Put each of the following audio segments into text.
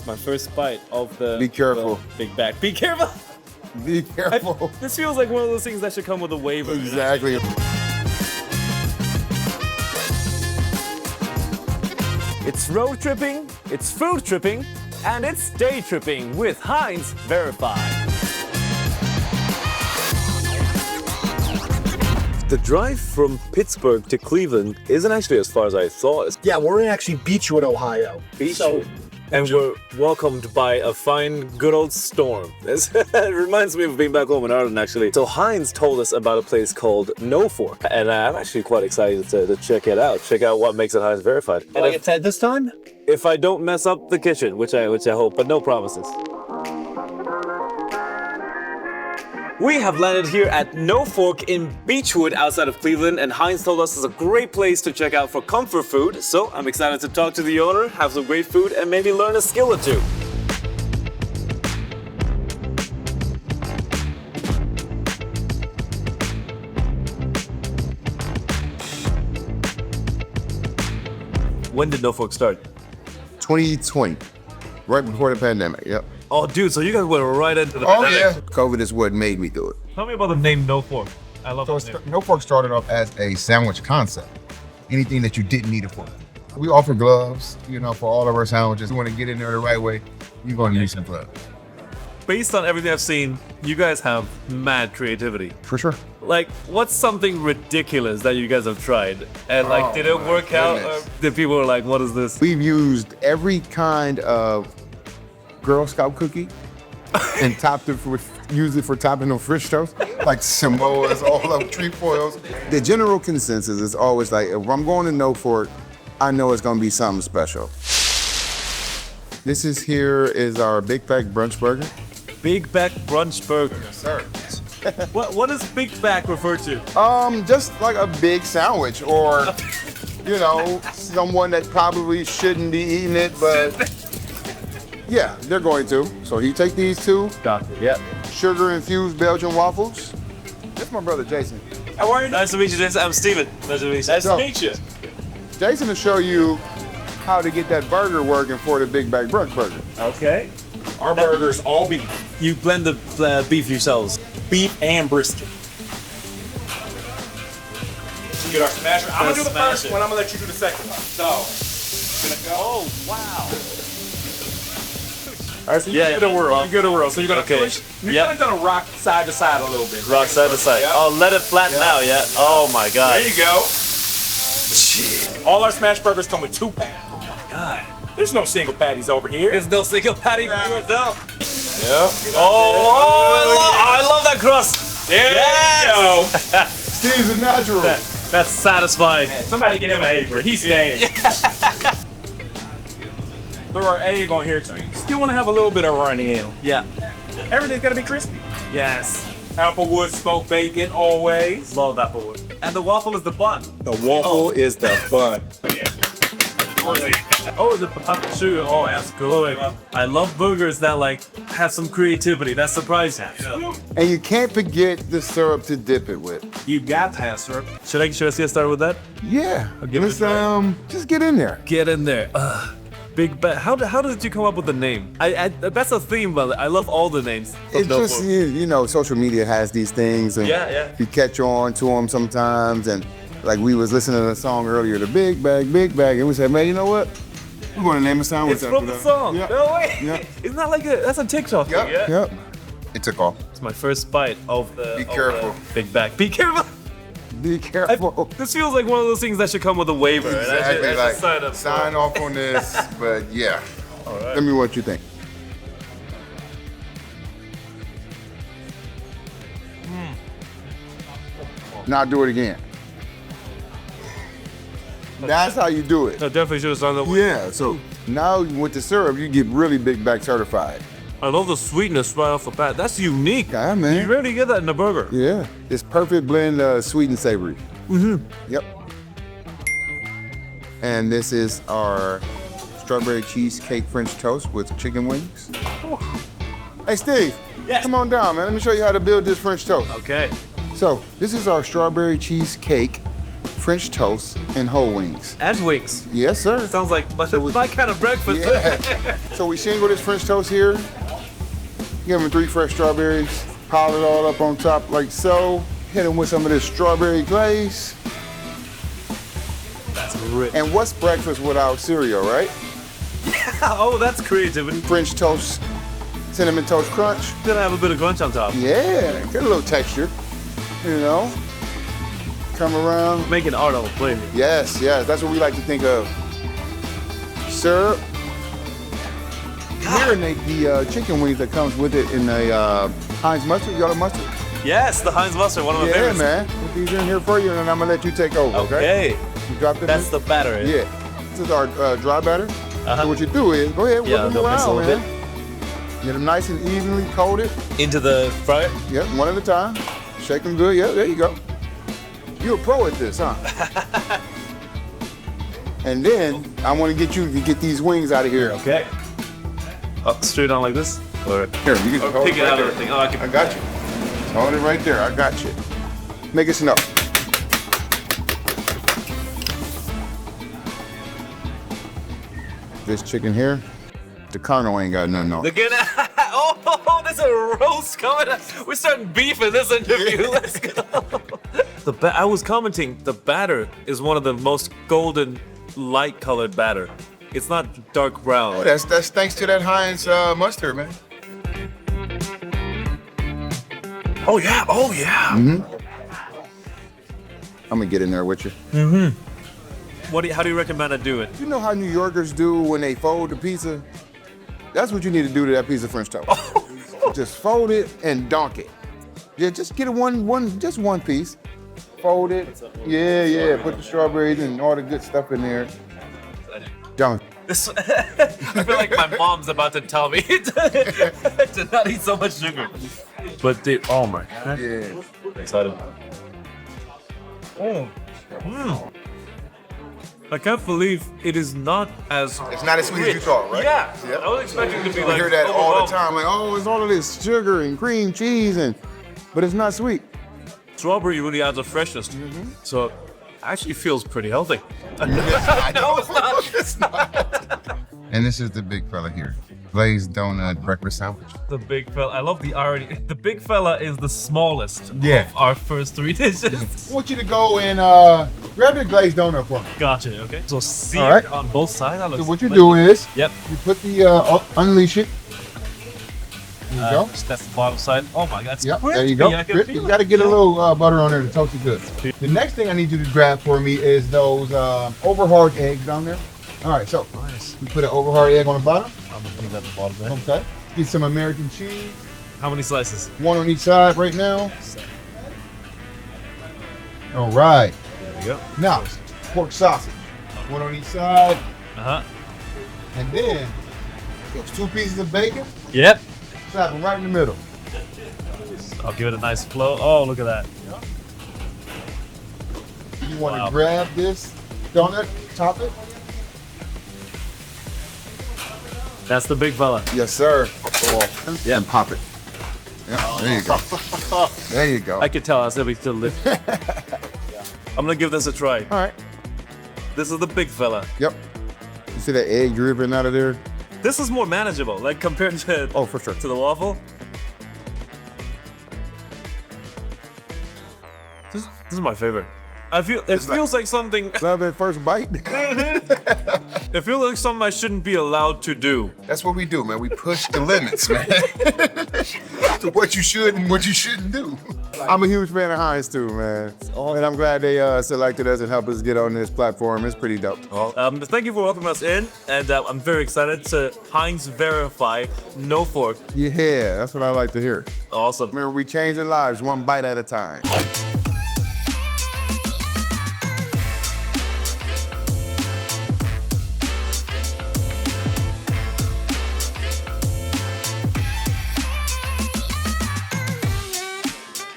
My first bite of the Be careful. Big Back. Be careful. Be careful. This feels like one of those things that should come with a waiver. Exactly. It's road tripping, it's food tripping, and it's day tripping with Heinz Verified. The drive from Pittsburgh to Cleveland isn't actually as far as I thought. Yeah, we're in actually Beachwood, Ohio. So, and we're welcomed by a fine, good old storm. It reminds me of being back home in Ireland, actually. So Heinz told us about a place called No Fork, and I'm actually quite excited to check it out. Check out what makes it Heinz Verified. And like it said this time? If I don't mess up the kitchen, which I hope, but no promises. We have landed here at No Fork in Beachwood outside of Cleveland, and Heinz told us it's a great place to check out for comfort food. So I'm excited to talk to the owner, have some great food, and maybe learn a skill or two. When did No Fork start? 2020, right before the pandemic. Yep. Oh, dude, so you guys went right into the Oh pandemic. yeah. COVID is what made me do it. Tell me about the name No Fork. I love So that name. No Fork started off as a sandwich concept. Anything that you didn't need a fork. We offer gloves, for all of our sandwiches. You want to get in there the right way, you're going to need some gloves. Based on everything I've seen, you guys have mad creativity. For sure. Like, what's something ridiculous that you guys have tried? And like, did it my work out? goodness. Or did people were like, what is this? We've used every kind of Girl Scout cookie and used it for topping on French toast, like Samoas, all of trefoils. The general consensus is always like, if I'm going to No Fork, I know it's going to be something special. This is our Big Back Brunch Burger. Big Back Brunch Burger. Yes, sir. What does Big Back refer to? Just like a big sandwich, or someone that probably shouldn't be eating it, but yeah, they're going to. So you take these two Yeah. sugar-infused Belgian waffles. That's my brother Jason. How are you? Nice to meet you, Jason. I'm Steven. Nice to meet you. to meet you. Jason will show you how to get that burger working for the Big Back Brunch Burger. Okay. Our burger's all beef. You blend the beef yourselves. Beef and brisket. We get our smasher. I'm gonna do the first one, I'm gonna let you do the second one. So, gonna go. Oh, wow. All right, so you Yeah, give it a whirl. You give it a whirl. So you're gonna Okay. push. You're Yep. kind of gonna rock side to side a little bit. Rock side to side. Yep. Oh, let it flatten out, yeah? Oh my God. There you go. All our smash burgers come with 2 patties. God. There's no single patties over here. There's no single patty for yourself. Yep. I love that crust. There you go. Steve's a natural. That's satisfying. Somebody get him an apron. He's staying. Throw our egg on here too. You still want to have a little bit of runny in. Yeah. Everything's gotta be crispy. Yes. Applewood smoked bacon always. Love Applewood. And the waffle is the bun. The waffle is the bun. Oh, the potato sugar. Oh, that's good. I love burgers that have some creativity. That surprises you. And you can't forget the syrup to dip it with. You got to have syrup. Should I get started with that? Yeah. give it a Let's just get in there. Get in there. Big Back. How did you come up with the name? That's a theme, but I love all the names. It's just, social media has these things, and Yeah. you catch on to them sometimes. And like we was listening to the song earlier, the Big Bag, and we said, man, you know what? We're going to name a sandwich It's after from the that. song. Yep. No way. Yep. Isn't that that's a TikTok thing? Yeah. Yep. It took off. It's my first bite of the Be careful. Big Back. Be careful. Be careful. This feels like one of those things that should come with a waiver. and I Exactly. should Sign off on this, but yeah. All right. Tell me what you think. Now do it again. That's how you do it. I definitely should have signed up. Yeah, so now with the syrup, you get really Big Back certified. I love the sweetness right off the bat. That's unique. Yeah, man. You rarely get that in a burger. Yeah, it's perfect blend of sweet and savory. Yep. And this is our strawberry cheesecake French toast with chicken wings. Hey, Steve. Yes. Come on down, man. Let me show you how to build this French toast. Okay. So this is our strawberry cheesecake French toast, and whole wings. And wings. Yes, sir. Sounds like my kind of breakfast. Yeah. So we shingle this French toast here. Give them 3 fresh strawberries. Pile it all up on top like so. Hit them with some of this strawberry glaze. That's rich. And what's breakfast without cereal, right? Oh, that's creativity. French toast, cinnamon toast crunch. Gonna have a bit of crunch on top. Yeah, get a little texture, you know. Come around. Making art on the plate. Yes, yes, that's what we like to think of. Syrup. Marinate the chicken wings that comes with it in a Heinz mustard, yellow mustard. Yes, the Heinz mustard, one of my Yeah, favorites. man. Put these in here for you, and then I'm gonna let you take over. Okay. You drop it. That's the batter. Eh? Yeah. This is our dry batter. So what you do is go ahead, whip them they'll mix a around, little man. Get them nice and evenly coated. Into the fryer. Yep, one at a time. Shake them good. Yeah, there you go. You're a pro at this, huh? And then I want to get you to get these wings out of here. Okay. Straight on like this? Or Here, you can hold pick it right out there. everything. Oh, I can. I got you. Hold it right there. I got you. Make it snow. This chicken here, the Colonel ain't got nothing on. Again, oh, there's a roast coming. We're starting beef in this interview. Let's go. I was commenting, the batter is one of the most golden, light-colored batter. It's not dark brown. Oh, that's thanks to that Heinz mustard, man. Oh yeah, oh yeah. I'm gonna get in there with you. How do you recommend I do it? You know how New Yorkers do when they fold the pizza? That's what you need to do to that piece of French toast. Just fold it and dunk it. Yeah, just get just one piece. Fold it. Yeah. Put the strawberries and all the good stuff in there. Dunk. I feel like my mom's about to tell me to not eat so much sugar. But oh my God. Yeah. Excited. I can't believe it is not as. It's not as sweet as you thought, right? Yeah. Yep. I was expecting it to be You like. hear that all the overwhelmed. time, like, oh, it's all of this sugar and cream cheese, but it's not sweet. Strawberry really adds a freshness. So actually feels pretty healthy. No, it's not. And this is the big fella here. Glazed donut breakfast sandwich. The big fella. I love the irony. The big fella is the smallest Yeah. of our first 3 dishes. I want you to go and grab the glazed donut for me. Gotcha. Okay. So seared All right. on both sides. That So looks what you like- do is, Yep. you put the, unleash it. There you go. That's the bottom side. Oh my God. It's Yep, crispy. there you go. I can Crispy. feel You got to it. get a little butter on there to toast it good. The next thing I need you to grab for me is those overhard eggs down there. All right, so Nice. we put an overhard egg on the bottom. I'm gonna put that at the bottom there. Okay. Get some American cheese. How many slices? One on each side right now. All right. There we go. Now, pork sausage. One on each side. And then those 2 pieces of bacon, Yep. slap them right in the middle. I'll give it a nice flow. Oh, look at that. You want to Wow. grab this donut, top it. That's the big fella. Yes, sir. Yeah. And pop it. Yeah, there you go. There you go. I could tell I said we still live. I'm gonna give this a try. All right. This is the big fella. Yep. You see that egg dripping out of there? This is more manageable, like compared to Oh, for sure. to the waffle. This is my favorite. It feels like something. Love at first bite. It feels like something I shouldn't be allowed to do. That's what we do, man. We push the limits, man. To what you should and what you shouldn't do. I'm a huge fan of Heinz too, man. And I'm glad they selected us and helped us get on this platform. It's pretty dope. Thank you for welcoming us in, and I'm very excited to Heinz Verified, no fork. Yeah, that's what I like to hear. Awesome. Remember, we changing lives one bite at a time.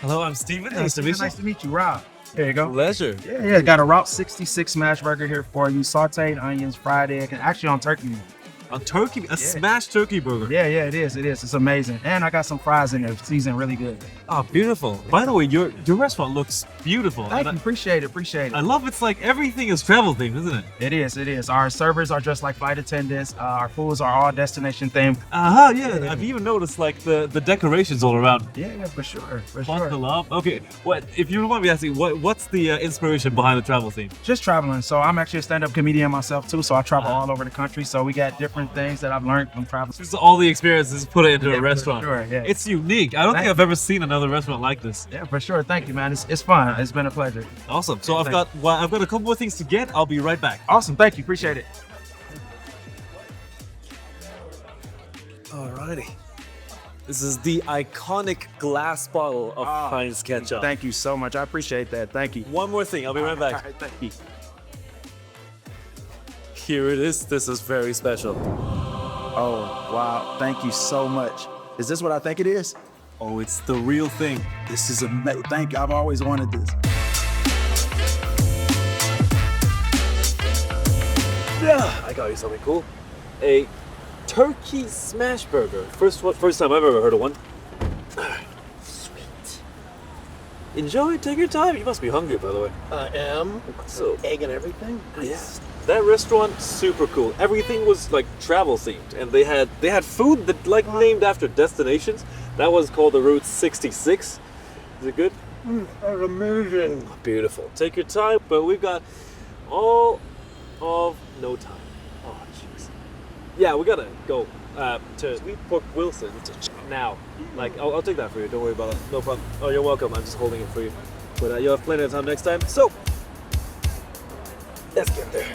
Hello, I'm Steven. Nice to meet you. Nice to meet you, Rob. There you go. Pleasure. Yeah, got a Route 66 smash burger here for you. Sauteed onions, fried egg, and actually on turkey meat. A smashed turkey burger. Yeah, it is. It's amazing. And I got some fries in there, seasoned really good. Oh, beautiful. By the way, your restaurant looks beautiful. Thank you. Appreciate it. I love it's like everything is travel themed, isn't it? It is. Our servers are just like flight attendants. Our foods are all destination themed. Yeah. I've even noticed like the decorations all around. Yeah, for sure. Buckle up. Okay, if you don't mind me asking, what's the inspiration behind the travel theme? Just traveling. So I'm actually a stand-up comedian myself too. So I travel all over the country. So we got different things that I've learned from traveling. Just all the experiences put it into a restaurant. For sure, yeah. It's unique. I don't think I've ever seen another restaurant like this. Yeah, for sure. Thank you, man. It's fun. It's been a pleasure. Awesome. So I've got a couple more things to get. I'll be right back. Awesome. Thank you. Appreciate it. Alrighty. This is the iconic glass bottle of Heinz ketchup. Thank you so much. I appreciate that. Thank you. One more thing. I'll be right back. All right, thank you. Here it is. This is very special. Oh, wow. Thank you so much. Is this what I think it is? Oh, it's the real thing. This is amazing. Thank you. I've always wanted this. Yeah, I got you something cool. A turkey smash burger. First time I've ever heard of one. Sweet. Enjoy. Take your time. You must be hungry, by the way. I am. So Egg and everything. Yes. That restaurant, super cool. Everything was like travel themed, and they had food that like named after destinations. That was called the Route 66. Is it good? That's amazing. Beautiful. Take your time, but we've got all of no time. Oh, jeez. Yeah, we gotta go to Sweet Pork Wilson now. Like, I'll take that for you. Don't worry about it. No problem. Oh, you're welcome. I'm just holding it for you. But you'll have plenty of time next time. So, let's get there.